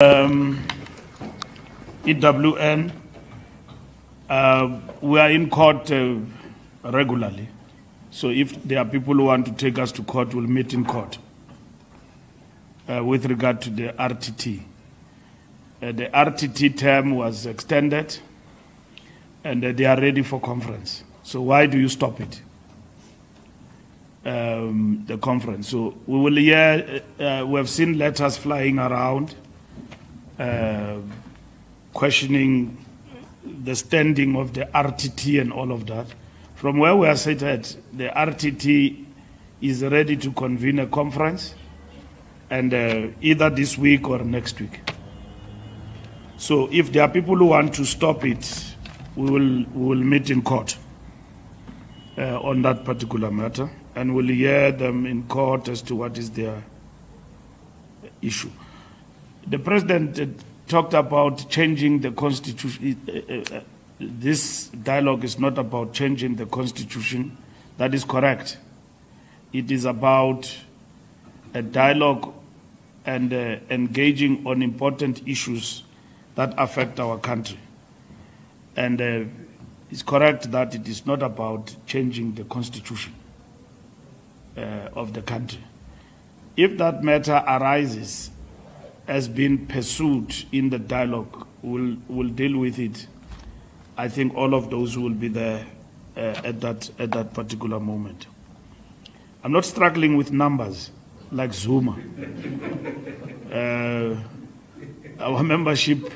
EWN, we are in court regularly. So if there are people who want to take us to court, we'll meet in court. With regard to the RTT. The RTT term was extended and they are ready for conference. So why do you stop it? The conference. So we will hear, we have seen letters flying around questioning the standing of the RTT and all of that. From where we are seated, the RTT is ready to convene a conference, and either this week or next week. So if there are people who want to stop it, we will meet in court on that particular matter, and we'll hear them in court as to what is their issue. The President talked about changing the Constitution. This dialogue is not about changing the Constitution. That is correct. It is about a dialogue and engaging on important issues that affect our country. And it's correct that it is not about changing the Constitution of the country. If that matter arises as being pursued in the dialogue, we'll deal with it. I think all of those will be there at that particular moment. I'm not struggling with numbers like Zuma. Our membership,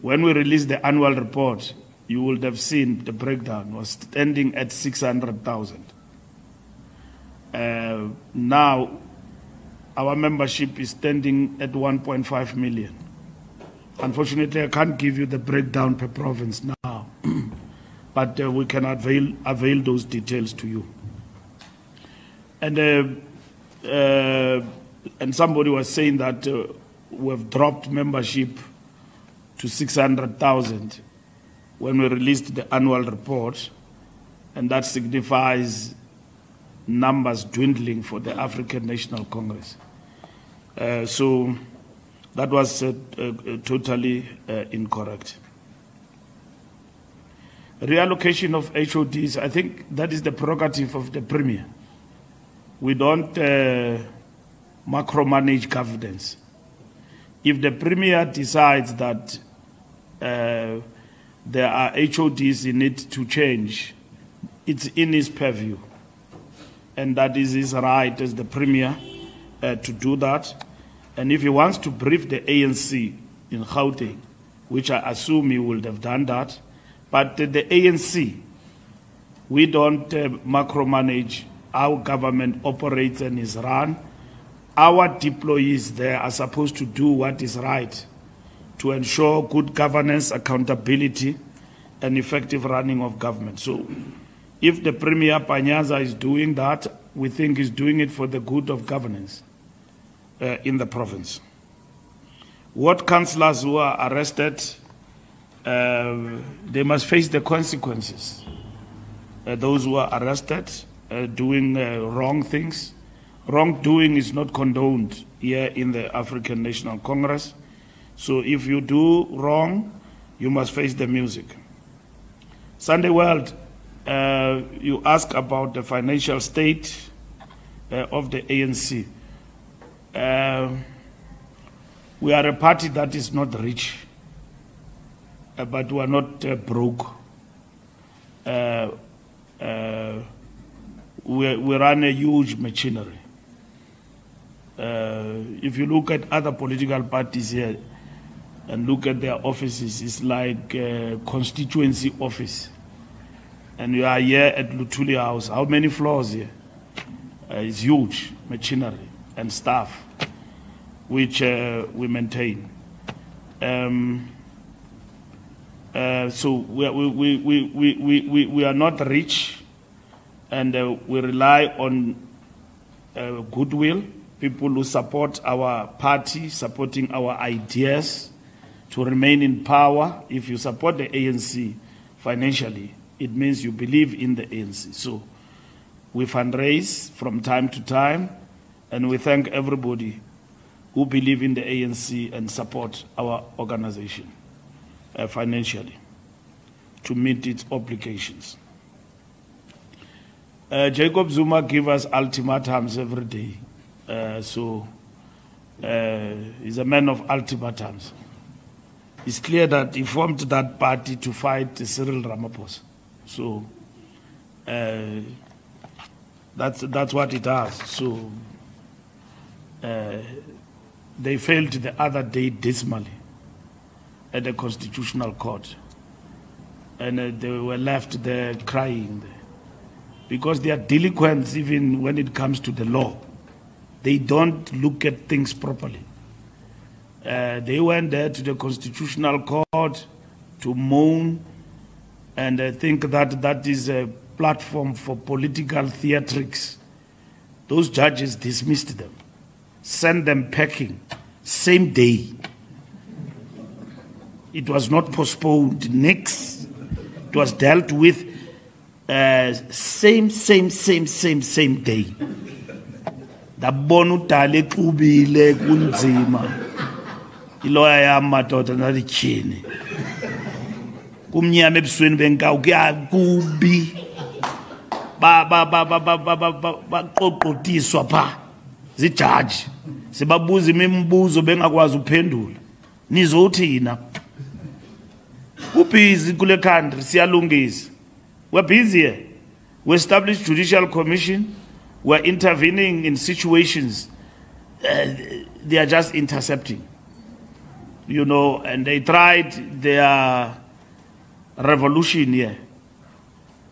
when we released the annual report, you would have seen the breakdown was standing at 600,000. Now, our membership is standing at 1.5 million. Unfortunately, I can't give you the breakdown per province now, but we can avail those details to you. And somebody was saying that we've dropped membership to 600,000 when we released the annual report, and that signifies numbers dwindling for the African National Congress. So that was totally incorrect. Reallocation of HODs, I think that is the prerogative of the Premier. We don't macromanage governance. If the Premier decides that there are HODs he needs to change, it's in his purview. And that is his right as the Premier to do that. And if he wants to brief the ANC in Gauteng, which I assume he would have done that, but the ANC, we don't macromanage how government operates and is run. Our deployees there are supposed to do what is right to ensure good governance, accountability, and effective running of government. So if the Premier Panyaza is doing that, we think he's doing it for the good of governance in the province. What councillors who are arrested, they must face the consequences. Those who are arrested doing wrong things. Wrongdoing is not condoned here in the African National Congress. So if you do wrong, you must face the music. Sunday World, you ask about the financial state of the ANC. We are a party that is not rich, but we are not broke. We run a huge machinery. If you look at other political parties here and look at their offices, it's like a constituency office. And we are here at Luthuli House. How many floors here? It's huge machinery and staff, which we maintain. So we are not rich, and we rely on goodwill, people who support our party, supporting our ideas to remain in power. If you support the ANC financially, it means you believe in the ANC. So we fundraise from time to time, and we thank everybody who believe in the ANC and support our organization financially to meet its obligations. Jacob Zuma gives us ultimatums every day. He's a man of ultimatums. It's clear that he formed that party to fight Cyril Ramaphosa. So that's what it does. So they failed the other day dismally at the Constitutional Court. And they were left there crying there. Because they are delinquents even when it comes to the law. They don't look at things properly. They went there to the Constitutional Court to moan, and I think that that is a platform for political theatrics. Those judges dismissed them, sent them packing, same day. It was not postponed, next. It was dealt with same day. The bonu tale kubile kunzima. Iloya ya madoda na lichini. Kumnyama ebusweni benkawu kuyakubi. Baqoqotiswa pha zijaji. Sibabuza imibuzo bengakwazi uphendula. Nizothina. Ubhizi kule country siyalungisa. We're busy here. We established judicial commission. We're intervening in situations. They are just intercepting. You know, and they tried their revolution here.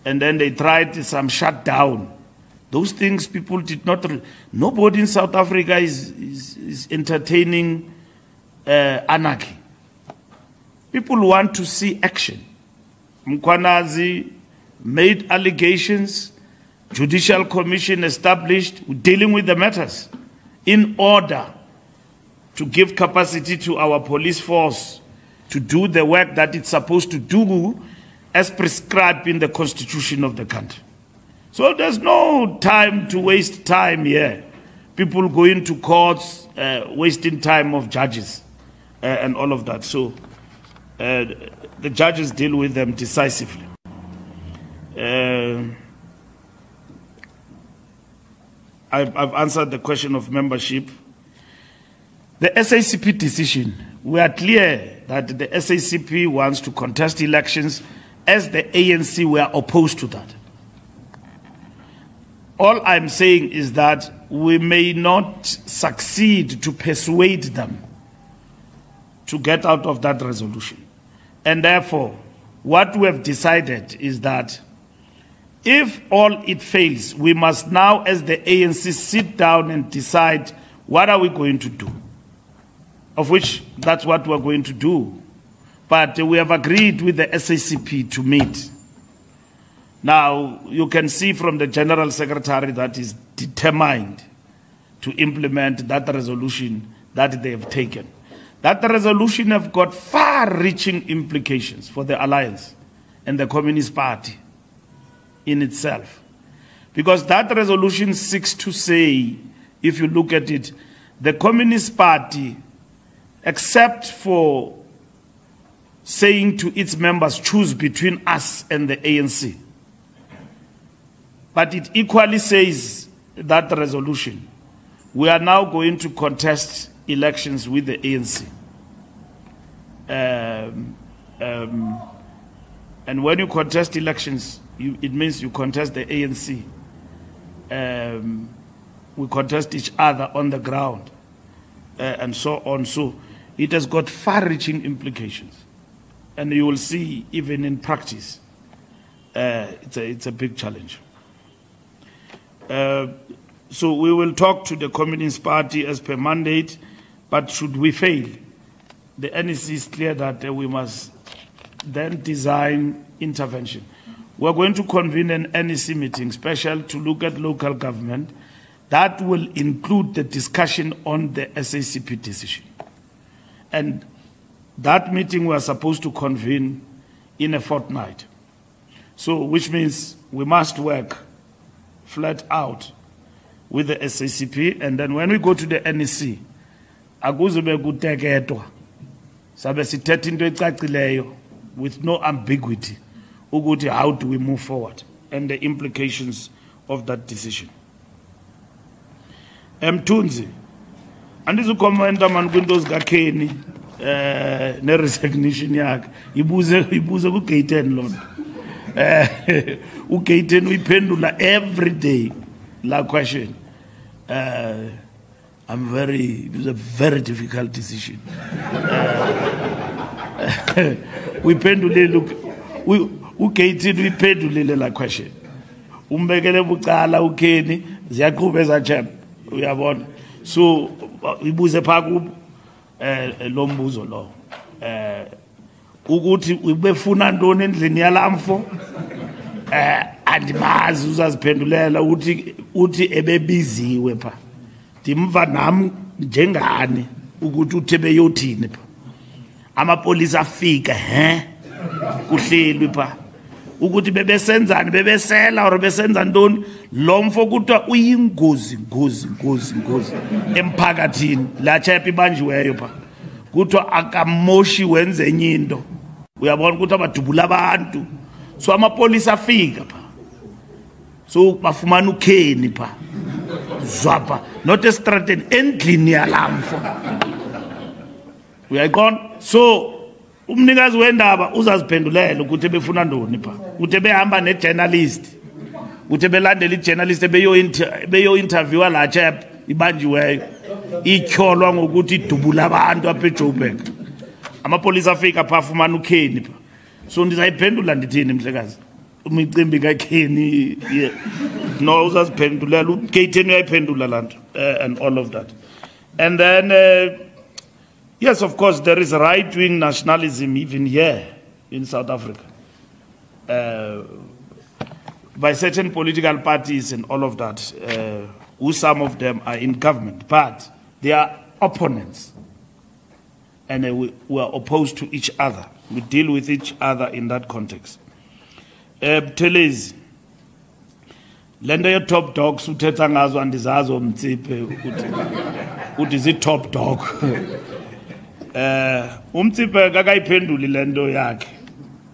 And then they tried some shutdown. Those things people did not... Nobody in South Africa is entertaining anarchy. People want to see action. Mkwanazi made allegations, judicial commission established, dealing with the matters in order to give capacity to our police force to do the work that it's supposed to do as prescribed in the constitution of the country. So there's no time to waste time here. People go into courts, wasting time of judges and all of that. So the judges deal with them decisively. I've answered the question of membership. The SACP decision, we are clear that the SACP wants to contest elections, as the ANC were opposed to that. All I'm saying is that we may not succeed to persuade them to get out of that resolution. And therefore, what we have decided is that if all it fails, we must now, as the ANC, sit down and decide what are we going to do, of which that's what we're going to do. But we have agreed with the SACP to meet. Now, you can see from the General Secretary that is determined to implement that resolution that they have taken. That resolution have got far-reaching implications for the alliance and the Communist Party in itself. Because that resolution seeks to say, if you look at it, the Communist Party, except for saying to its members, choose between us and the ANC. But it equally says, that resolution, we are now going to contest elections with the ANC. And when you contest elections, it means you contest the ANC. We contest each other on the ground, and so on. So it has got far-reaching implications. And you will see, even in practice, it's a big challenge. So we will talk to the Communist Party as per mandate, but should we fail, the NEC is clear that we must then design intervention. We're going to convene an NEC meeting special to look at local government. That will include the discussion on the SACP decision. And that meeting we are supposed to convene in a fortnight. So, which means we must work flat out with the SACP, and then when we go to the NEC, akuzube kuteketwa sabe sithetha into ecacileyo with no ambiguity ukuthi how do we move forward and the implications of that decision. Mthunzi andizukomenta man kwinto zikaKhenny ne resignation yakhe ibuze ku gate 10 lona u gate 10 uyiphendula every day la question. It was a very difficult decision. We pendulele u gate 10 uyiphendulile la question. Umbekele bucala uKhenny ziyaqhubeka ezachap uyabona. So ibuze phaku lo mbuzo lo ukuthi ubefuna ntoni endlini yalamfo andimazi uzaziphendulela uthi ebebiziwe pha ndimva nam njengani ukuthi uthe beyothini pha amapolisa afika kuhlelwe pha ukuthi bebesenzani bebesela or besenza ntoni lo mfo kuthiwa uyingozi emphakathini la chap ibanjiweyo pha kuthiwa akamoshi wenze enye into uyabona ukuthi abadubula abantu so amapolisa afika pha so bafumana uKhenny pha zwapha not estrateni endlini yalamfo uyayiqonda so umnikazi wendaba uzaziphendulela ukuthi befuna ntoni pha ukuthi behamba nejournalist ukuthi belandela ijournalist beyo interviewa la chap ibanjiweyo ityholwa ngokuthi idubula abantu apha eJoburg amapolisa afika pha afumana uKhenny pha so ndizayiphendula ndithini mhlekazi umicimbi kaKhenny no uzaziphendulela uGate 10 uyayiphendula lanto and all of that and then yes, of course, there is right-wing nationalism even here in South Africa by certain political parties and all of that, who some of them are in government, but they are opponents and we are opposed to each other. We deal with each other in that context. Buthelezi, lento ye top dogs uthetha ngazo andizazo Mtsipe uthi zi top dog. Umtsipe akakayiphenduli lento yakhe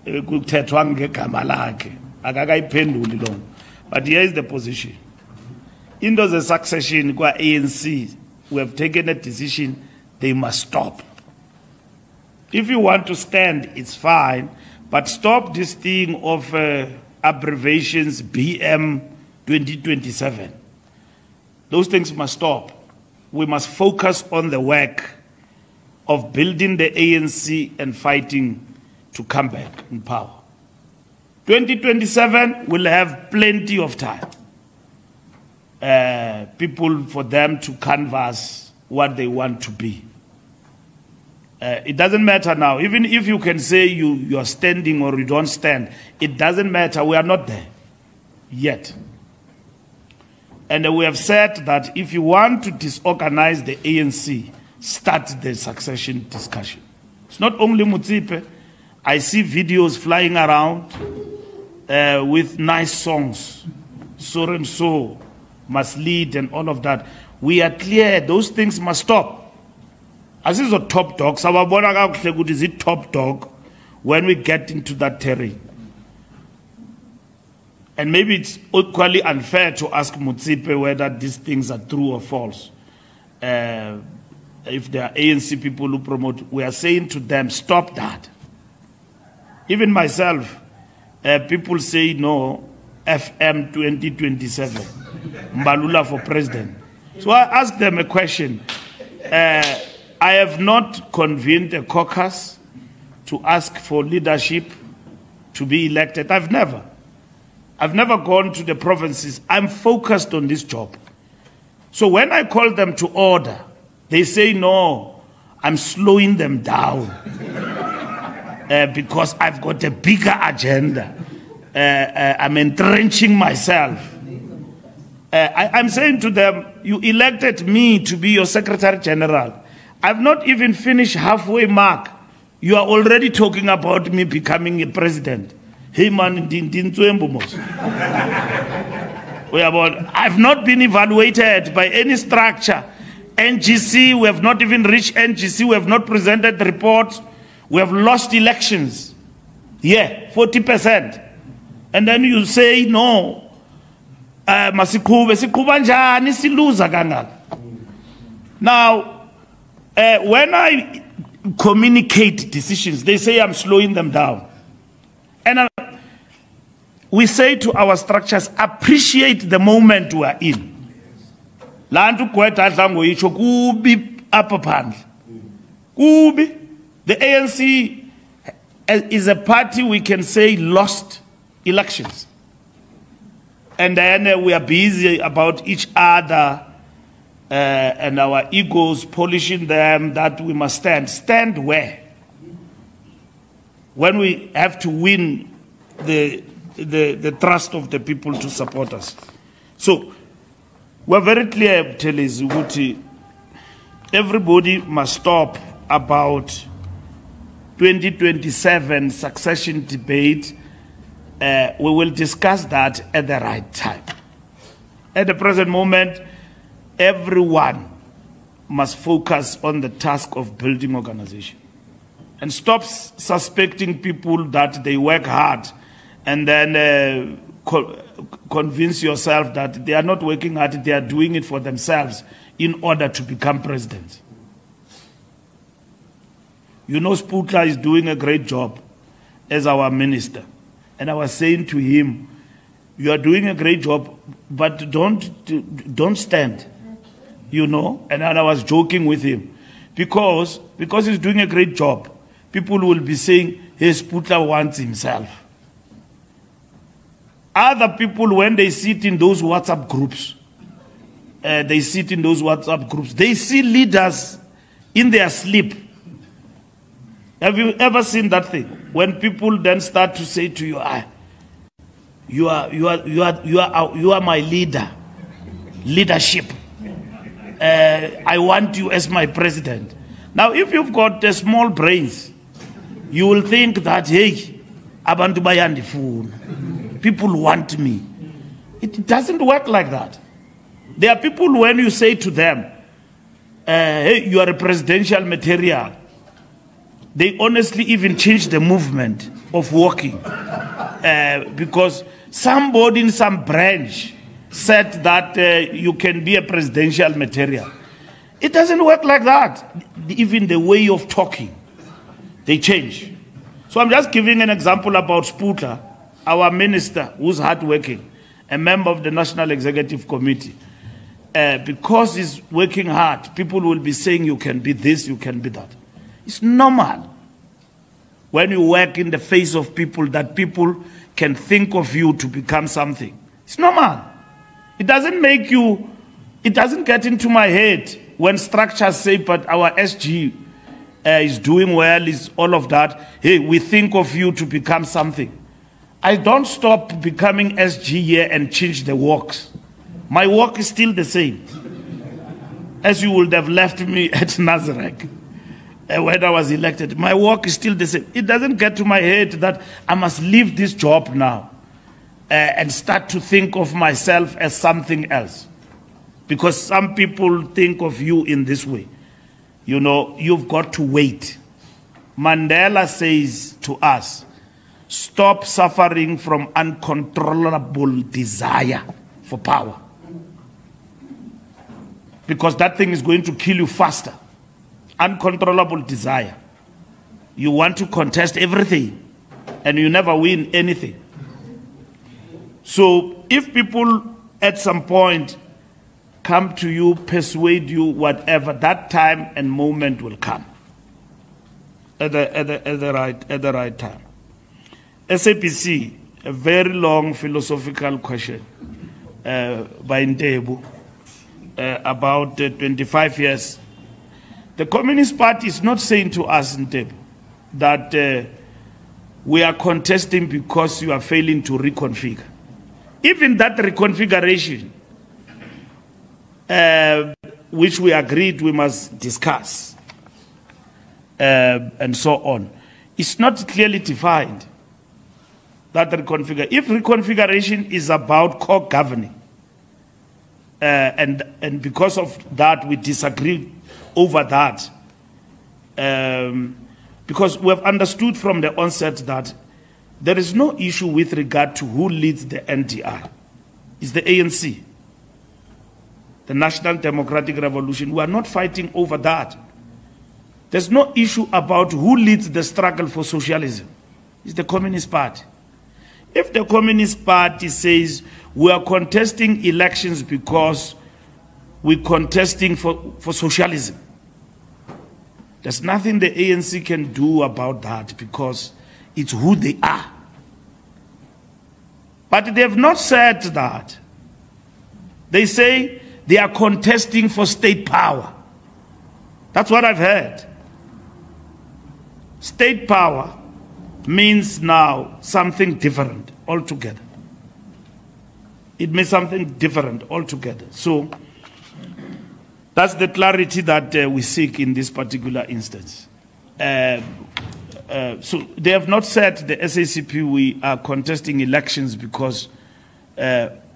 kuthethwa ngegama lakhe akakayiphenduli lo but here is the position into the succession kwa ANC we have taken a decision they must stop. If you want to stand it's fine but stop this thing of abbreviations BM 2027. Those things must stop. We must focus on the work of building the ANC and fighting to come back in power. 2027 will have plenty of time. People for them to canvass what they want to be. It doesn't matter now. Even if you can say you are standing or you don't stand, it doesn't matter. We are not there yet. And we have said that if you want to disorganize the ANC, start the succession discussion. It's not only Mtsipe. I see videos flying around with nice songs. So and so must lead and all of that. We are clear. Those things must stop. As is a top dog, is it top dog when we get into that terrain. And maybe it's equally unfair to ask Mtsipe whether these things are true or false. If there are ANC people who promote, we are saying to them, stop that. Even myself, people say no, FM 2027, Mbalula for president. So I ask them a question. I have not convened a caucus to ask for leadership to be elected. I've never gone to the provinces. I'm focused on this job. So when I call them to order, they say, no, I'm slowing them down because I've got a bigger agenda. I'm entrenching myself. I'm saying to them, you elected me to be your Secretary General. I've not even finished halfway mark. You are already talking about me becoming a president. Hey man, I've not been evaluated by any structure. NGC, we have not even reached NGC, we have not presented the report, we have lost elections. Yeah, 40%. And then you say, no, masikube, sikuba njani siluza kangaka. Now, when I communicate decisions, they say I'm slowing them down. And we say to our structures, appreciate the moment we are in. Lantu kweta zango icho kubi apapand. Kubi. The ANC is a party we can say lost elections. And then we are busy about each other and our egos, polishing them, that we must stand. Stand where? When we have to win the trust of the people to support us. So, we're very clear, Telezi, everybody must stop about 2027 succession debate. We will discuss that at the right time. At the present moment, everyone must focus on the task of building organization. And stop suspecting people that they work hard and then convince yourself that they are not working hard, they are doing it for themselves in order to become president. You know, Sputla is doing a great job as our minister. And I was saying to him, you are doing a great job, but don't stand, you know. And I was joking with him. Because he's doing a great job, people will be saying, hey, Sputla wants himself. Other people, when they sit in those WhatsApp groups, they see leaders in their sleep. Have you ever seen that thing? When people then start to say to you, you are my leader, leadership. I want you as my president. Now, if you've got small brains, you will think that, hey, abantu bayandi phone. People want me. It doesn't work like that. There are people, when you say to them, hey, you are a presidential material, they honestly even change the movement of walking. Because somebody in some branch said that you can be a presidential material. It doesn't work like that. Even the way of talking, they change. So I'm just giving an example about Sputla, our minister who's hardworking, a member of the National Executive Committee. Because he's working hard, people will be saying you can be this, you can be that. It's normal when you work in the face of people that people can think of you to become something. It's normal. It doesn't make you, it doesn't get into my head when structures say, but our SG is doing well, is all of that. Hey, we think of you to become something. I don't stop becoming SG here and change the works. My work is still the same. As you would have left me at Nazareth when I was elected. My work is still the same. It doesn't get to my head that I must leave this job now and start to think of myself as something else. Because some people think of you in this way. You know, you've got to wait. Mandela says to us, stop suffering from uncontrollable desire for power. Because that thing is going to kill you faster. Uncontrollable desire. You want to contest everything and you never win anything. So if people at some point come to you, persuade you, whatever, that time and moment will come at the right time. SAPC, a very long philosophical question by Ntebu about 25 years. The Communist Party is not saying to us, Ntebu, that we are contesting because you are failing to reconfigure. Even that reconfiguration, which we agreed we must discuss, and so on, is not clearly defined. That if reconfiguration is about co-governing, and because of that, we disagree over that. Because we have understood from the onset that there is no issue with regard to who leads the NDR. It's the ANC, the National Democratic Revolution. We are not fighting over that. There's no issue about who leads the struggle for socialism. It's the Communist Party. If the Communist Party says we are contesting elections because we're contesting for socialism, there's nothing the ANC can do about that because it's who they are. But they have not said that. They say they are contesting for state power. That's what I've heard. State power means now something different altogether. It means something different altogether. So that's the clarity that we seek in this particular instance. So they have not said, the SACP, we are contesting elections because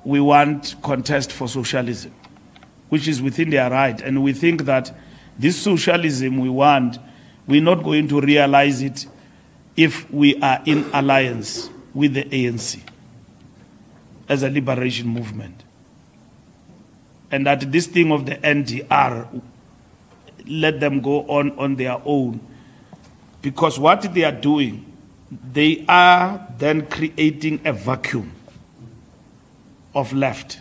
we want contest for socialism, which is within their right. And we think that this socialism we want, we're not going to realize it if we are in alliance with the ANC as a liberation movement. And that this thing of the NDR, let them go on their own. Because what they are doing, they are then creating a vacuum of left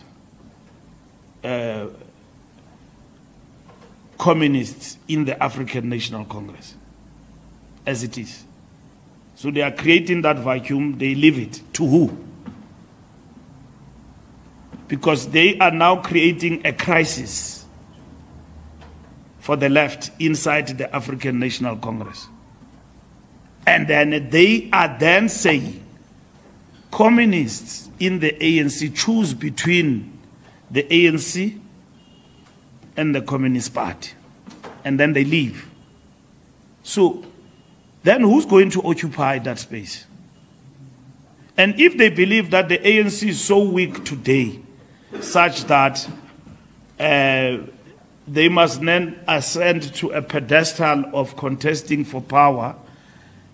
communists in the African National Congress, as it is. So they are creating that vacuum, they leave it to who? Because they are now creating a crisis for the left inside the African National Congress. And then they are then saying, communists in the ANC choose between the ANC and the Communist Party. And then they leave. So then who's going to occupy that space? And if they believe that the ANC is so weak today, such that they must then ascend to a pedestal of contesting for power,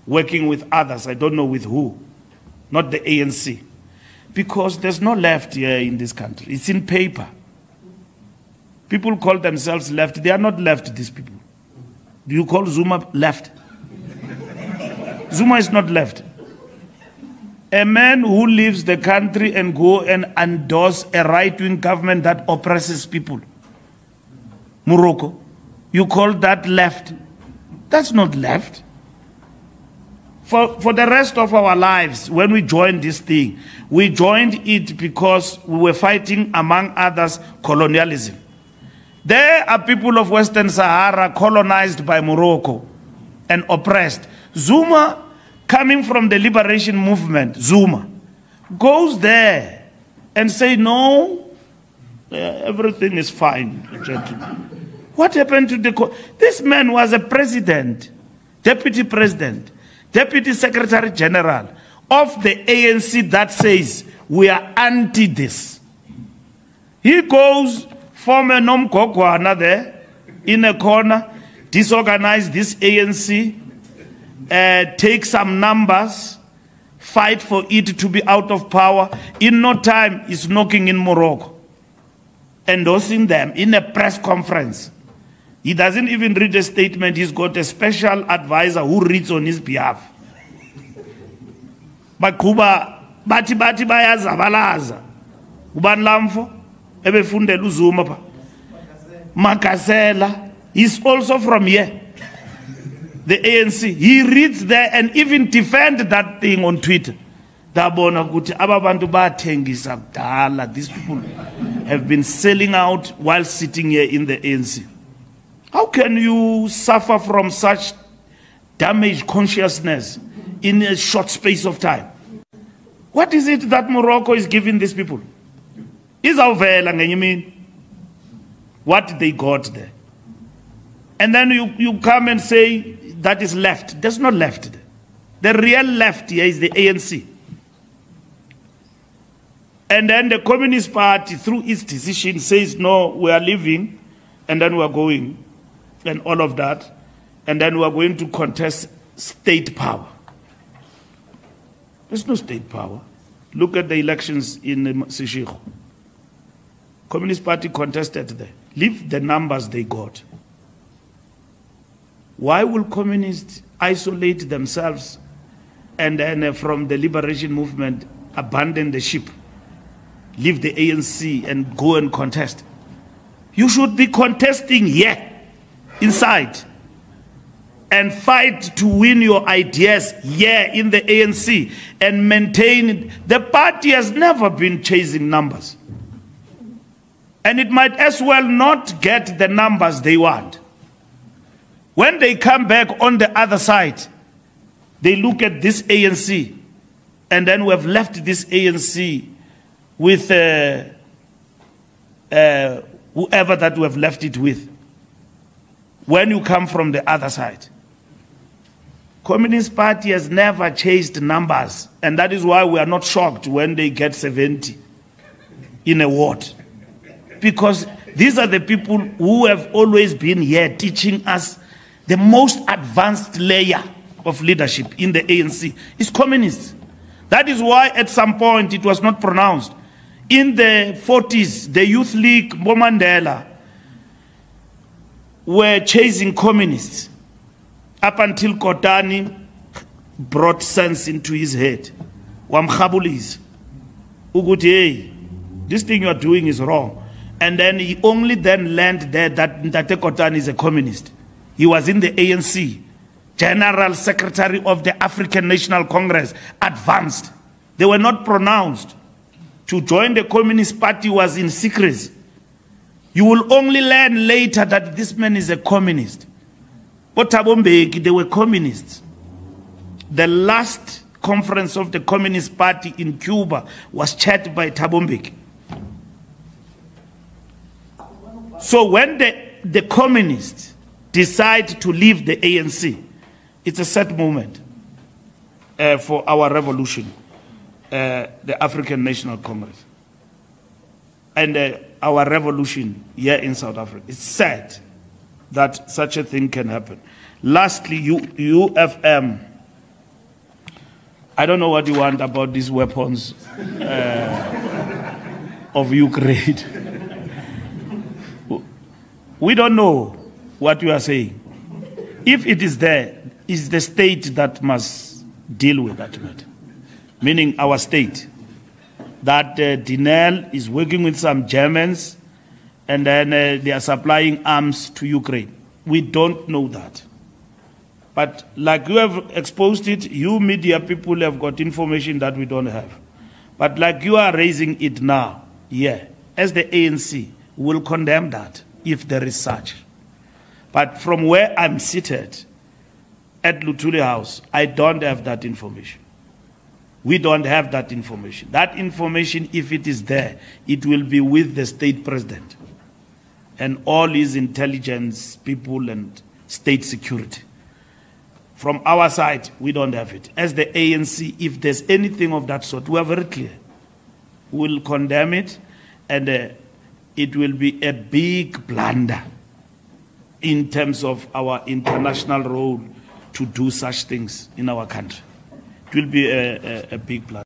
working with others, I don't know with who, not the ANC. Because there's no left here in this country. It's in paper. People call themselves left. They are not left, these people. Do you call Zuma left? Zuma is not left. A man who leaves the country and go and endorse a right-wing government that oppresses people. Morocco, you call that left? That's not left. For the rest of our lives, when we joined this thing, we joined it because we were fighting, among others, colonialism. There are people of Western Sahara colonized by Morocco and oppressed. Zuma, coming from the liberation movement, Zuma, goes there and say, no, everything is fine, gentlemen. What happened to the... This man was a president, deputy president, deputy secretary general of the ANC that says, we are anti this. He goes, form a nomkokwana there, in a corner, disorganize this ANC, take some numbers, fight for it to be out of power. In no time, he's knocking in Morocco, endorsing them in a press conference. He doesn't even read a statement. He's got a special advisor who reads on his behalf. But Kuba, bati baya zabalaza. Kuban lamfo, ebe funde luzuma pa. Makasela, he's also from here. The ANC, he reads there and even defend that thing on Twitter. These people have been selling out while sitting here in the ANC. How can you suffer from such damaged consciousness in a short space of time? What is it that Morocco is giving these people? You mean what they got there? And then you come and say that is left. There's no left there. The real left here is the ANC. And then the Communist Party, through its decision, says, no, we are leaving, and then we are going, and all of that. And then we are going to contest state power. There's no state power. Look at the elections in Seshego. Communist Party contested there. Leave the numbers they got. Why will communists isolate themselves and then from the liberation movement abandon the ship, leave the ANC and go and contest? You should be contesting here, inside, and fight to win your ideas here in the ANC and maintain it. The party has never been chasing numbers. And it might as well not get the numbers they want. When they come back on the other side, they look at this ANC, and then we have left this ANC with whoever that we have left it with. When you come from the other side, Communist Party has never chased numbers, and that is why we are not shocked when they get 70 in a ward. Because these are the people who have always been here teaching us the most advanced layer of leadership in the ANC is communists. That is why at some point it was not pronounced. In the 40s, the Youth League, Mandela, were chasing communists up until Kotani brought sense into his head. Wamkhabulis. Uguti, hey, this thing you are doing is wrong. And then he only then learned that Ntate Kotani is a communist. He was in the ANC, General Secretary of the African National Congress, advanced. They were not pronounced. To join the Communist Party was in secrecy. You will only learn later that this man is a communist. But Thabo Mbeki, they were communists. The last conference of the Communist Party in Cuba was chaired by Thabo Mbeki. So when the communists decide to leave the ANC, it's a sad moment for our revolution, the African National Congress, and our revolution here in South Africa. It's sad that such a thing can happen. Lastly, UFM. I don't know what you want about these weapons of Ukraine. We don't know what you are saying. If it is there, it's the state that must deal with that matter. Meaning our state. That Dinel is working with some Germans and then they are supplying arms to Ukraine. We don't know that. But like you have exposed it, you media people have got information that we don't have. But like you are raising it now, yeah, as the ANC, will condemn that if there is such. But from where I'm seated at Luthuli House, I don't have that information. We don't have that information. That information, if it is there, it will be with the state president and all his intelligence people and state security. From our side, we don't have it. As the ANC, if there's anything of that sort, we are very clear. We'll condemn it, and it will be a big blunder in terms of our international role to do such things in our country. It will be a big blunder.